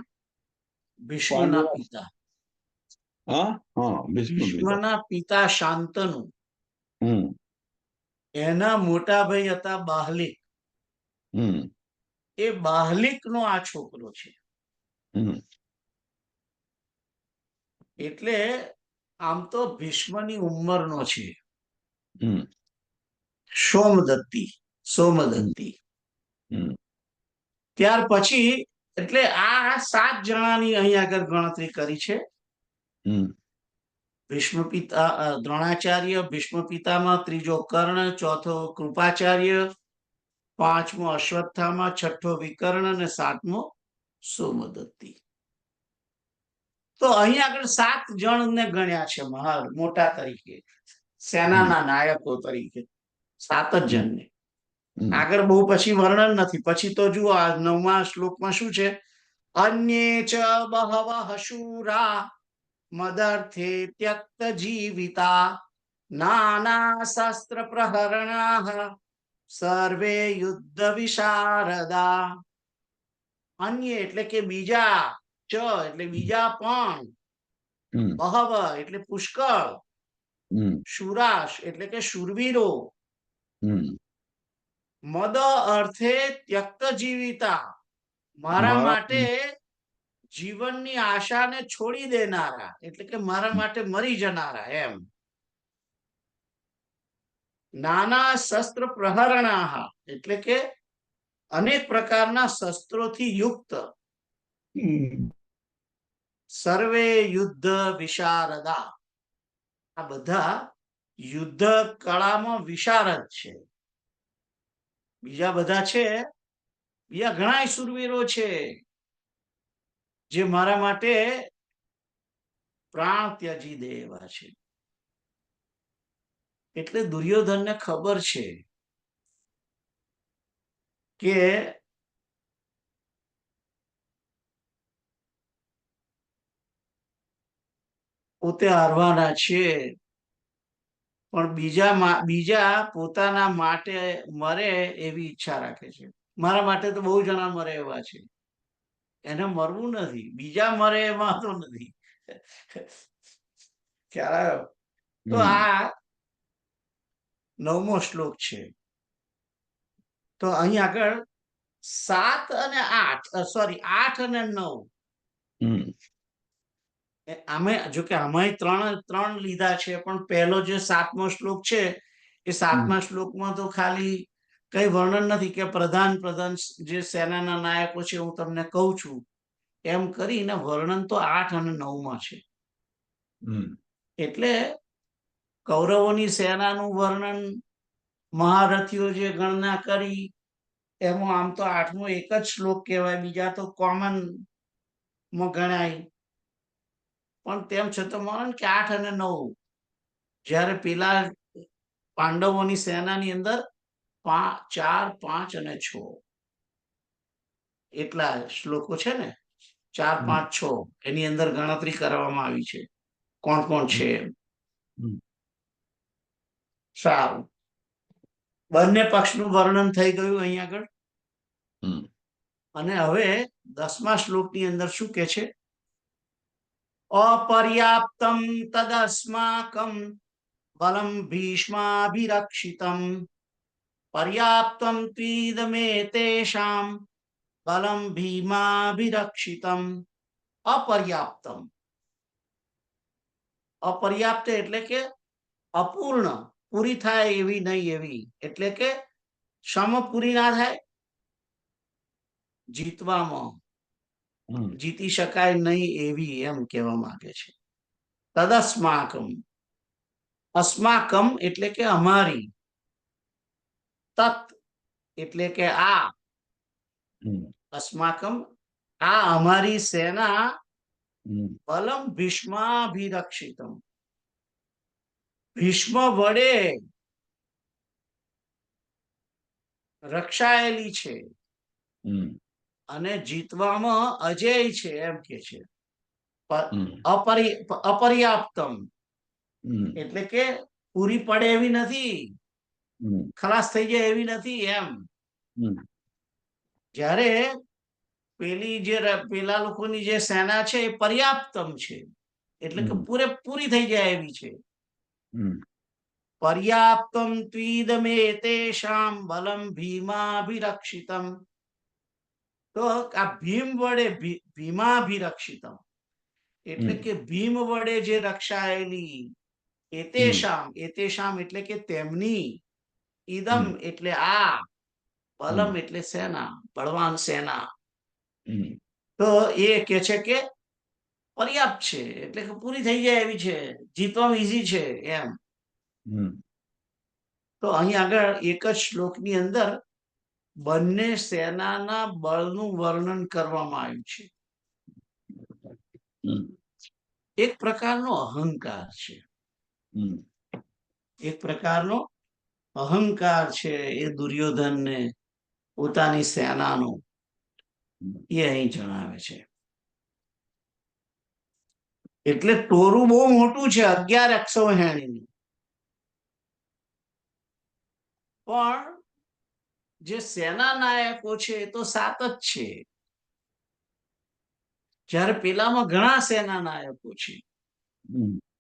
ભીષ્મના પાંડવો પિતા, હા હા ભીષ્મ પિતા ભીષ્મના પિતા શાંતનુ, હમ એના મોટા ભાઈ હતા બાહલિક. હમ એ બાહલિક નો આ છોકરો છે. હમ એટલે આમ તો ભીષ્મની ઉંમરનો છે હમ સોમદત્તી. હમ ત્યાર પછી એટલે આ 7 જણાની અહીં આગળ ગણતરી કરી છે. હમ ભીષ્મ પિતા દ્રોણાચાર્ય, ભીષ્મ પિતામાં, ત્રીજો કર્ણ, ચોથો કૃપાચાર્ય, પાંચમો અશ્વત્થામા, છઠ્ઠો વિકર્ણ અને સાતમો સોમદત્તી. તો અહીં આગળ 7 જણને ગણ્યા છે મોટા તરીકે, સેનાના નાયકો તરીકે 7 જ જણને. આગળ બહુ પછી વર્ણન નથી. પછી તો જુઓ આ 9મા શ્લોકમાં શું છે, અન્યે ચ બહવઃ શૂરા મદર્થે ત્યક્ત જીવિતા નાના શસ્ત્ર પ્રહરણાઃ સર્વે યુદ્ધ વિશારદા. અન્ય એટલે કે બીજા, ચ એટલે બીજા પણ, બહવ એટલે પુષ્કળ, શુરાશ એટલે કે શૂરવીરો, મદ અર્થે ત્યક્ત જીવિતા મારા માટે જીવનની આશાને છોડી દેનારા, એટલે કે મારા માટે મરી જનારા એમ. નાના શસ્ત્ર પ્રહરણાહ એટલે કે અનેક પ્રકારના શસ્ત્રોથી યુક્ત, સર્વે યુદ્ધ વિશારદા આ બધા યુદ્ધ કળામાં વિશારદ છે. બીજા બધા છે, બીજા ઘણા શૂરવીરો છે જે મારા માટે પ્રાણ ત્યજી દે એવા છે. એટલે દુર્યોધનને ખબર છે કે પોતે હારવાના છે, પણ બીજા પોતાના માટે મરે એવી ઈચ્છા રાખે છે. મારા માટે તો બહુ જણા મરે એવા છે, એને મરવું નથી, બીજા મરે એમાં તો નથી. ખ્યાલ આવ્યો? તો આ 9મો શ્લોક છે. તો અહીં આગળ 7 અને 8 સોરી 8 અને 9 આમે જો કે આમાં ત્રણ લીધા છે, પણ પહેલો જે 7મો શ્લોક છે એ 7મા શ્લોકમાં તો ખાલી કઈ વર્ણન નથી કે પ્રધાન જે સેનાના નાયકો છે હું તમને કહું છું એમ કરીને વર્ણન તો 8 અને 9માં છે. એટલે કૌરવોની સેનાનું વર્ણન, મહારથીઓ જે ગણના કરી એમાં આમ તો 8મો એક જ શ્લોક કહેવાય, બીજા તો કોમન માં ગણાય. પણ તેમ છતાં માનો કે 8 અને 9 જ્યારે પેલા પાંડવોની સેનાની અંદર 4, 5 અને 6 એટલા શ્લોકો છે ને, 4, 5, 6 એની અંદર ગણતરી કરવામાં આવી છે કોણ કોણ છે એમ. સારું, બંને પક્ષનું વર્ણન થઈ ગયું અહીં આગળ. અને હવે 10મા શ્લોકની અંદર શું કે છે, અપર્યાપ્તમ તદસ્માકમ બલમ ભીષ્માભિરક્ષિતમ પર્યાપ્તમ ત્વીદમેતેષાં બલમ ભીમાભિરક્ષિતમ. અપર્યાપ્તમ, અપર્યાપ્ત એટલે કે અપૂર્ણ, પૂરી થાય એવી નહીં એવી, એટલે કે સમ પૂરી ના થાય, જીતવામાં જીતી શકાય નહીં એવી એમ કહેવા માંગે છે. તદસ્માકમ, અસ્માકમ એટલે કે અમારી, તત એટલે કે આ, અસ્માકમ આ અમારી સેના, બલમ ભીષ્માભિરક્ષિતમ ભીષ્મ વડે રક્ષાયેલી છે હમ અને જીતવામાં અજેય છે એમ કે છે. હમ અપર્યાપ્તમ હમ એટલે કે પૂરી પડે એવી નથી, હમ ખલાસ થઈ જાય એવી નથી એમ. હમ જ્યારે પેલા લોકોની જે સેના છે એ પર્યાપ્તમ છે, એટલે કે પૂરી થઈ જાય એવી છે. હમ પર્યાપ્તમ ત્વીદમે તેષામ બલમ ભીમાભિરક્ષિતમ. તો આ ભીમ વડે ભીમાભિરક્ષિતમ એટલે કે ભીમ વડે જે રક્ષાયેલી, એતેષામ એટલે કે તેમની, ઈદમ એટલે આ, બલમ એટલે સેના, બળવાન સેના. તો એ કે છે કે પર્યાપ્ત છે એટલે કે પૂરી થઈ જાય એવી છે, જીતવામાં ઈઝી છે એમ. તો અહીં આગળ એક જ શ્લોકની અંદર બંને સેનાના બળનું વર્ણન કરવામાં આવ્યું છે. એક પ્રકારનો અહંકાર છે, એક પ્રકારનો અહંકાર છે એ દુર્યોધનને પોતાની સેનાનો, એ અહીં જણાવે છે. એટલે ટોરું બહુ મોટું છે, 11 હેણીનું, પણ જે સેના નાયકો છે એ તો 7 જ છે, જ્યારે પેલામાં ઘણા સેના નાયકો છે.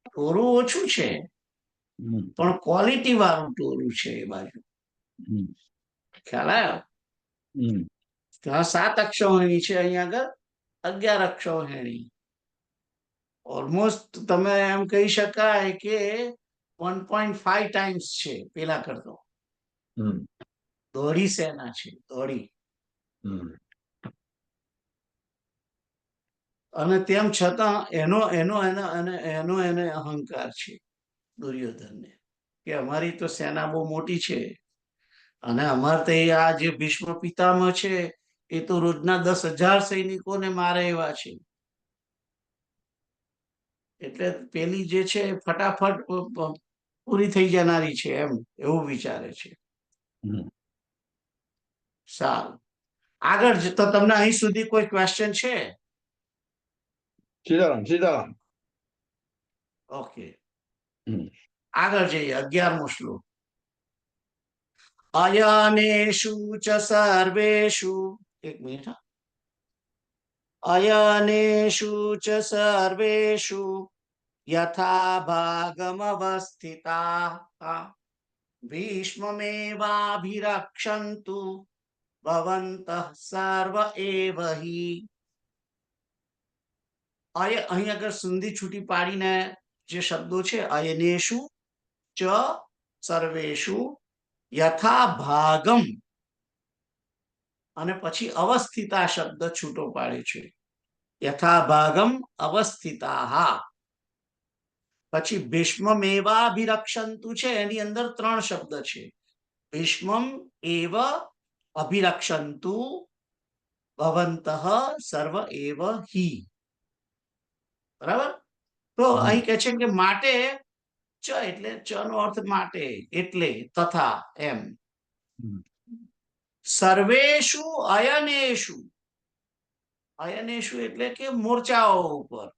ટોરું ઓછું છે પણ ક્વોલિટી વાળું ટોરું છે એ બાજુ. ખ્યાલ આવ્યો? ત્યાં 7 અક્ષૌહિણી છે, અહીંયા આગળ 11 અક્ષૌહિણી. ઓલમોસ્ટ તમે એમ કહી શકાય કે 1.5 ટાઈમ્સ છે પેલા કરતો. દોઢી સેના છે, દોઢી. અને તેમ છતાં એનો એને અહંકાર છે દુર્યોધનને, કે અમારી તો સેના બહુ મોટી છે અને અમારે તો આ જે ભીષ્મ પિતામહ છે એ તો રોજના 10,000 સૈનિકોને મારે એવા છે. એટલે પેલી જે છે ફટાફટ પૂરી થઈ જનારી છે એમ, એવું વિચારે છે. સારું, આગળ તો તમને અહીં સુધી કોઈ ક્વેશ્ચન છે? સીતારામ સીતારામ. ઓકે, આગળ જઈએ. 11મો શ્લોક. અયનેષુ ચ સર્વેષુ, એક મિનિટ, અયનેષુ ચ સર્વેષુ યથા ભાગમવસ્થિતા ભીષ્મમેવાભિરક્ષન્તુ ભવन्तઃ સર્વ એવ હિ. અહીં આગળ સંધિ છૂટી પાડીને જે શબ્દો છે, અયનેષુ ચ સર્વેષુ યથા ભાગમ, અને પછી અવસ્થિતા શબ્દ છૂટો પાડે છે, યથા ભાગમ અવસ્થિતા. પછી ભીષ્મમેવાભિરક્ષન્તુ છે, એની અંદર 3 શબ્દ છે, ભીષ્મમ એવ અભિરક્ષન્તુ ભવन्तઃ સર્વ એવ હિ. બરાબર? તો અહીં કહે છે કે માટે, ચ એટલે ચ નો અર્થ માટે, એટલે, તથા એમ. સર્વેષુ અયનેષુ, અયનેષુ એટલે કે મોરચાઓ ઉપર,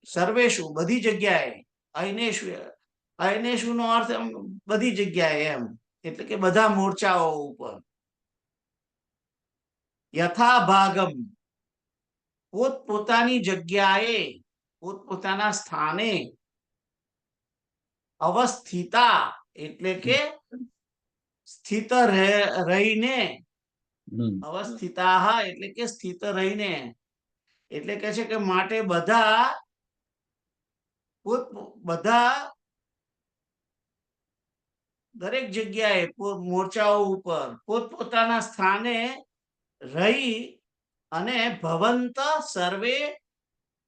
સર્વેષુ બધી જગ્યાએ, અયનેષુ, અયનેષુ નો અર્થ બધી જગ્યાએ એમ, એટલે કે બધા મોરચાઓ ઉપર. યથા ભાગમ પોતપોતાની જગ્યાએ, પોતપોતાના સ્થાને, અવસ્થિતા એટલે કે સ્થિત રહીને, અવસ્થિતા એટલે કે સ્થિત રહીને, એટલે કે છે કે માટે બધા દરેક જગ્યાએ મોરચાઓ ઉપર પોતપોતાના સ્થાને રહી અને ભવંત સર્વે,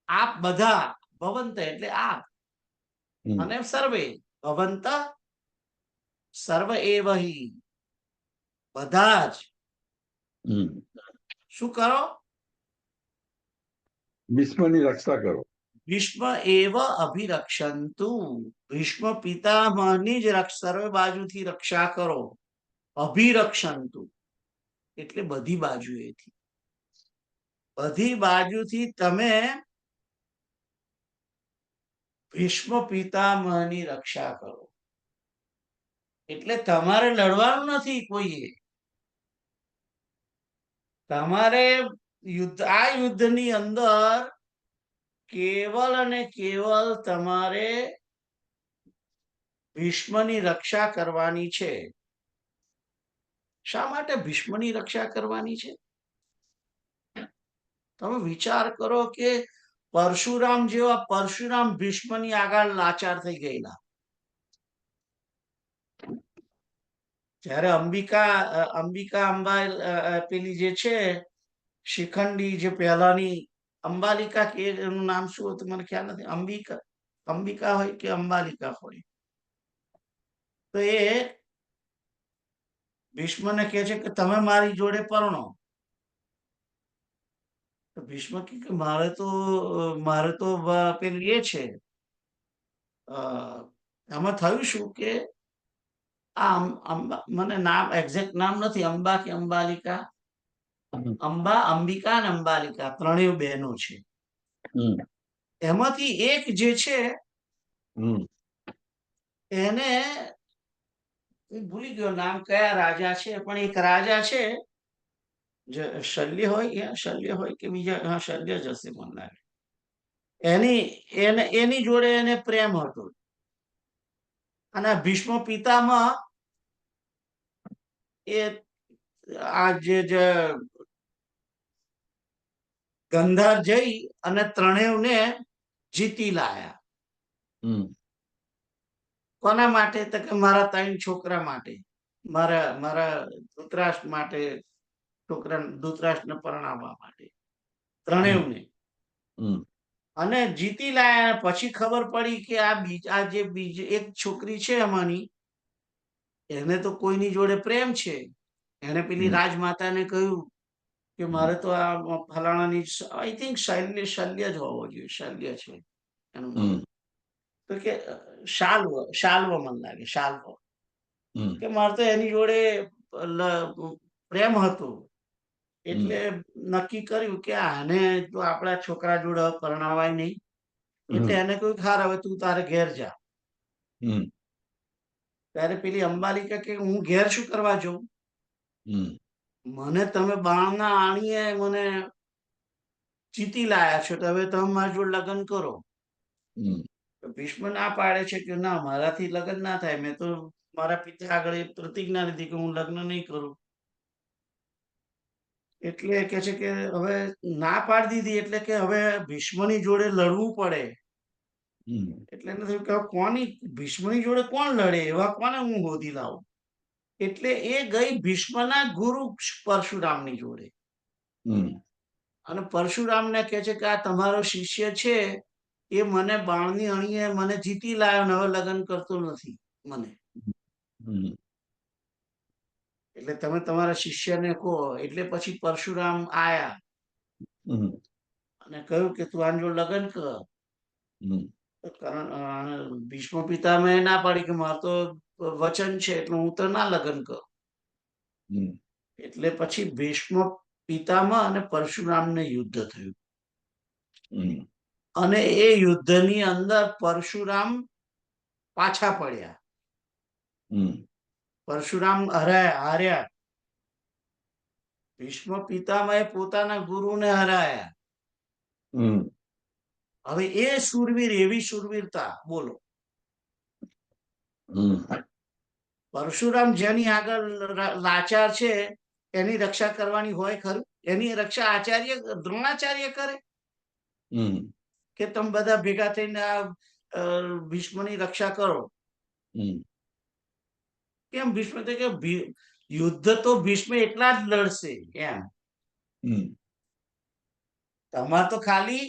આપ બધા, ભવંત એટલે આપ, અને સર્વે, ભવંત સર્વ એવ હિ, બધા જ શું કરો? ભીષ્મની રક્ષા કરો. ભીષ્મ એવ અભિરક્ષંતુ, ભીષ્મ પિતામહની જ સર્વ બાજુથી રક્ષા કરો. અભિરક્ષંતુ એટલે બધી બાજુએથી, બધી બાજુથી તમે ભીષ્મ પિતામહની રક્ષા કરો. એટલે તમારે લડવાનું નથી કોઈએ, તમારે આ યુદ્ધની અંદર કેવલ અને કેવલ તમારે ભીષ્મની રક્ષા કરવાની છે. શા માટે ભીષ્મની રક્ષા કરવાની છે? તમે વિચાર કરો કે પરશુરામ જેવા પરશુરામ ભીષ્મની આગળ લાચાર થઈ ગયેલા. જ્યારે અંબિકા અંબા પેલી જે છે શિખંડી, જે પહેલાની અંબાલિકા, કે એનું નામ શું હતું મને ખ્યાલ નથી, અંબિકા હોય કે અંબાલિકા હોય, તો એ ભીષ્મને કહે છે કે તમે મારી જોડે પરણો. તો ભીષ્મ કે મારે તો પેલું એ છે, આમાં થયું શું કે મને નામ એક્ઝેક્ટ નામ નથી, અંબા કે અંબાલિકા, અંબિકા અને અંબાલિકા ત્રણેય બહેનો છે. એમાંથી એક જે છે એને ભૂલી ગયો નામ, કયા રાજા છે, પણ એક રાજા છે, શલ્ય હોય કે બીજા, હા શલ્ય જ હશે મને લાગે, એની જોડે એને પ્રેમ હતો. અને ભીષ્મ પિતામહ એ આ જે ગંધાર જઈ અને ત્રણેયને જીતી લાયા. કોના માટે? તો કે મારા 3 છોકરા માટે, મારા ધૃતરાષ્ટ્ર માટે, ધૃતરાષ્ટ્રને પરણાવવા માટે, ત્રણેયને. અને જીતી લાયા. પછી ખબર પડી કે આ જે બીજી એક છોકરી છે અમાની, એને તો કોઈની જોડે પ્રેમ છે. એને પેલી રાજમાતાને કહ્યું કે મારે તો આ ફલાણાની, આઈ થિંક શલ્ય જ હોવો જોઈએ, શલ્ય છે એનું નામ. તો કે શાલ્વ મને લાગે, શાલ્વ, કે મારે તો એની જોડે પ્રેમ હતો. એટલે નક્કી કર્યું કે આને તો આપણા છોકરા જોડે પરણાવાય નહીં. એટલે એને કહ્યું હાર, હવે તું તારે ઘેર જા. ત્યારે પેલી અંબાલિકા કે હું ઘેર શું કરવા જઉં? મને તમે બાણના આણીએ મને જીતી લાયા છો, તો હવે તમે મારી જોડે લગ્ન કરો. ભીષ્મ ના પાડે છે કે ના, મારાથી લગ્ન ના થાય. મેં તો મારા પિતા આગળ પ્રતિજ્ઞા લીધી કે હું લગ્ન નહીં કરું. એટલે કે છે કે હવે ના પાડી દીધી, એટલે કે હવે ભીષ્મની જોડે લડવું પડે. એટલે એને થયું કે ભીષ્મની જોડે કોણ લડે, એવા કોને હું શોધી લાવું. એટલે એ ગઈ ભીષ્મના ગુરુ પરશુરામની જોડે. અને પરશુરામને કહે છે કે આ તમારો શિષ્ય છે, એ મને બાણની અણીએ મને જીતી લાયો ને હવે લગ્ન કરતો નથી મને. એટલે તમે તમારા શિષ્યને કહો. એટલે પછી પરશુરામ આયા અને કહ્યું કે તું આની જોડે લગ્ન કર. ભીષ્મ પિતામહે ના પાડી કે મારે તો વચન છે એટલે હું તો ના લગ્ન કરું. એટલે પછી ભીષ્મ પિતામહ અને પરશુરામને યુદ્ધ થયું. અને એ યુદ્ધની અંદર પરશુરામ પાછા પડ્યા. પરશુરામ હાર્યા. ભીષ્મ પિતામહે પોતાના ગુરુને હરાયા. હવે એ શૂરવીર, એવી શૂરવીરતા બોલો. પરશુરામ જેની આગળ લાચાર છે એની રક્ષા કરવાની હોય ખરું? એની રક્ષા દ્રોણાચાર્ય કરે કે તમે બધા ભેગા થઈને આ ભીષ્મની રક્ષા કરો? કેમ? ભીષ્મ તો કે યુદ્ધ તો ભીષ્મ એકલા જ લડશે એમ. તમારે તો ખાલી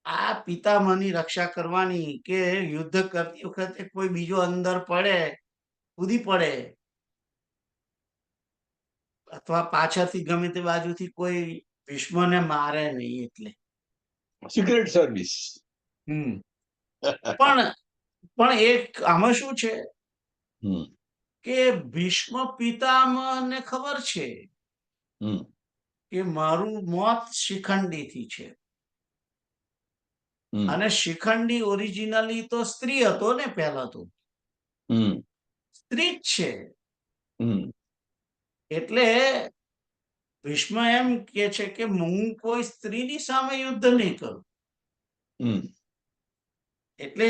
આ પિતામહની રક્ષા કરવાની, કે યુદ્ધ કરતી વખતે કોઈ બીજો અંદર પડે, કૂદી પડે, અથવા પાછળથી ગમે તે બાજુથી કોઈ ભીષ્મને મારે નહીં. એટલે સિક્રેટ સર્વિસ. પણ એક આમાં શું છે, કે ભીષ્મ પિતામહને ખબર છે હમ કે મારું મોત શિખંડીથી છે. હમ અને શિખંડી ઓરિજિનલી તો સ્ત્રી હતો ને, પહેલા તો હમ સ્ત્રી જ છે. હમ એટલે ભીષ્મ એમ કે છે કે હું કોઈ સ્ત્રીની સામે યુદ્ધ નહીં કરું. હમ એટલે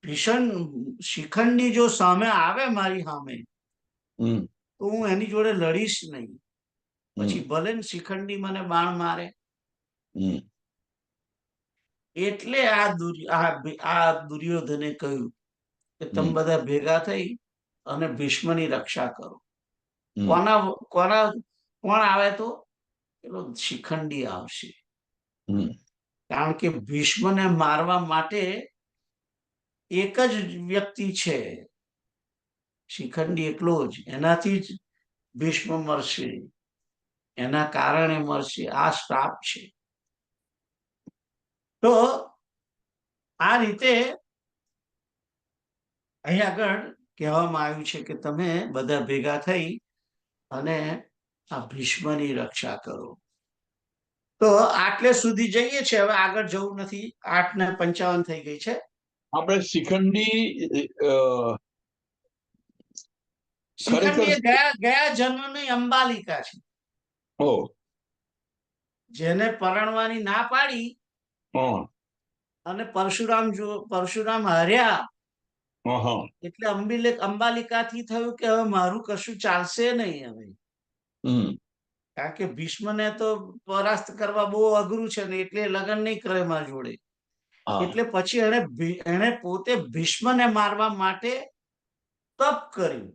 ભીષણ શિખંડી જો સામે આવે મારી સામે, હમ તો હું એની જોડે લડીશ નહીં. હમ પછી ભલે ને શિખંડી મને બાણ મારે. હમ એટલે આ દુર્યોધને કહ્યું કે તમે હમ બધા ભેગા થઈ અને ભીષ્મની રક્ષા કરો. હમ કોના કોના કોણ આવે? તો પેલો શિખંડી આવશે. હમ કારણ કે ભીષ્મને મારવા માટે એક જ વ્યક્તિ છે, શિખંડી એકલો જ. એનાથી જ ભીષ્મ મરશે, એના કારણે મરશે. આ શ્રાપ છે. તો આ રીતે અહીં આગળ કહેવામાં આવ્યું છે કે તમે બધા ભેગા થઈ અને આ ભીષ્મની રક્ષા કરો. તો આટલે સુધી જઈએ છે. હવે આગળ જવું નથી. 8:55 થઈ ગઈ છે. આપણે શિખંડી ખરેખર શિખંડી ગયા જન્મની અંબાલિકા છે, ઓ જેને પરણવાની ના પાડી હા અને પરશુરામ હાર્યા. હા એટલે અંબાલિકાથી થયું કે હવે મારું કશું ચાલશે નહીં હવે. હમ કારણ કે ભીષ્મને તો પરાસ્ત કરવા બહુ અઘરું છે ને, એટલે લગ્ન નહીં કરે મારા જોડે. હા એટલે પછી એને પોતે ભીષ્મને મારવા માટે તપ કર્યું.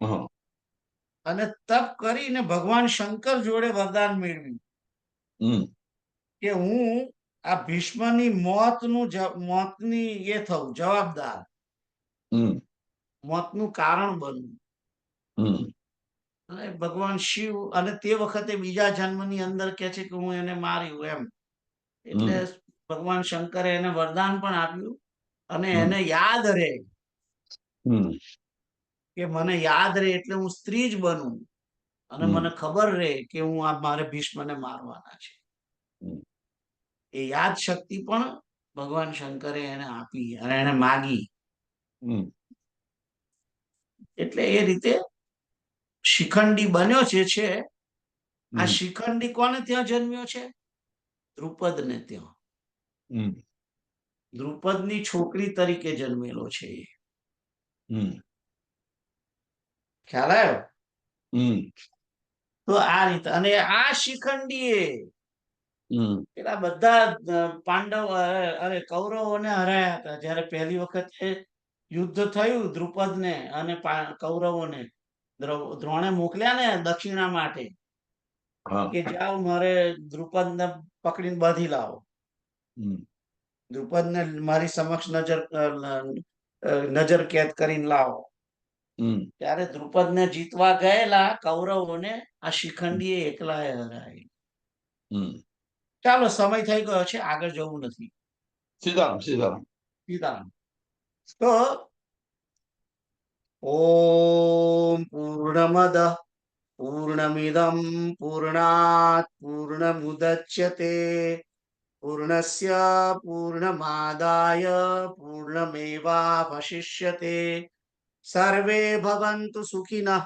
હા અને તપ કરીને ભગવાન શંકર જોડે વરદાન મેળવ્યું હમ કે હું આ ભીષ્મની મોતની એ થવું જવાબદાર, હમ મોતનું કારણ બનવું. હમ અને ભગવાન શિવ, અને તે વખતે બીજા જન્મની અંદર કે છે કે હું એને માર્યું એમ. એટલે હમ ભગવાન શંકરે એને વરદાન પણ આપ્યું. અને હમ એને યાદ રહે હમ કે મને યાદ રહે એટલે હું સ્ત્રી જ બનું, અને હમ મને ખબર રહે કે હું આ મારે ભીષ્મને મારવાના છે. હમ એ યાદ શક્તિ પણ ભગવાન શંકરે એને આપી અને એને માગી. હમ એટલે એ રીતે શિખંડી બન્યો છે. આ હમ શિખંડી કોને ત્યાં જન્મ્યો છે? દ્રુપદને ત્યાં. હમ દ્રુપદની છોકરી તરીકે જન્મેલો છે. હમ ખ્યાલ આવ્યો? હમ તો આ રીતે. અને આ શિખંડીએ હમ પેલા બધા પાંડવ અરે કૌરવોને હરાયા હતા. જયારે પહેલી વખત યુદ્ધ થયું દ્રુપદને અને કૌરવોને, દ્રોણે મોકલ્યા ને દક્ષિણા માટે હા કે જાઓ મારે દ્રુપદને પકડીને બાંધી લાવો. હમ દ્રુપદને મારી સમક્ષ નજર કેદ કરીને લાવો. હમ ત્યારે દ્રુપદને જીતવા ગયેલા કૌરવોને આ શિખંડીએ એકલાએ હરાય. હમ ચાલો, સમય થઈ ગયો છે, આગળ જવું નથી. સીતારામ સીતારામ. સીતારામ. તો ઓમ પૂર્ણમદ પૂર્ણમિદમ પૂર્ણાત પૂર્ણમુદચ્યતે પૂર્ણસ્ય પૂર્ણમાદાય પૂર્ણમેવાવશિષ્યતે. સર્વે ભવन्तુ સુખિનઃ,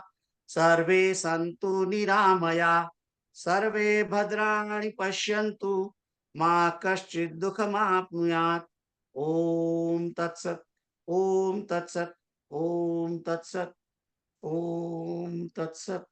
સર્વે સन्तુ નિરામયા, સર્વે ભદ્રાણિ પશ્યन्तુ, મા કશ્ચિદ દુઃખમાપ્નુયાત. ઓમ તત્સત. ઓમ તત્સત. ઓમ તત્સત. ઓમ તત્સત.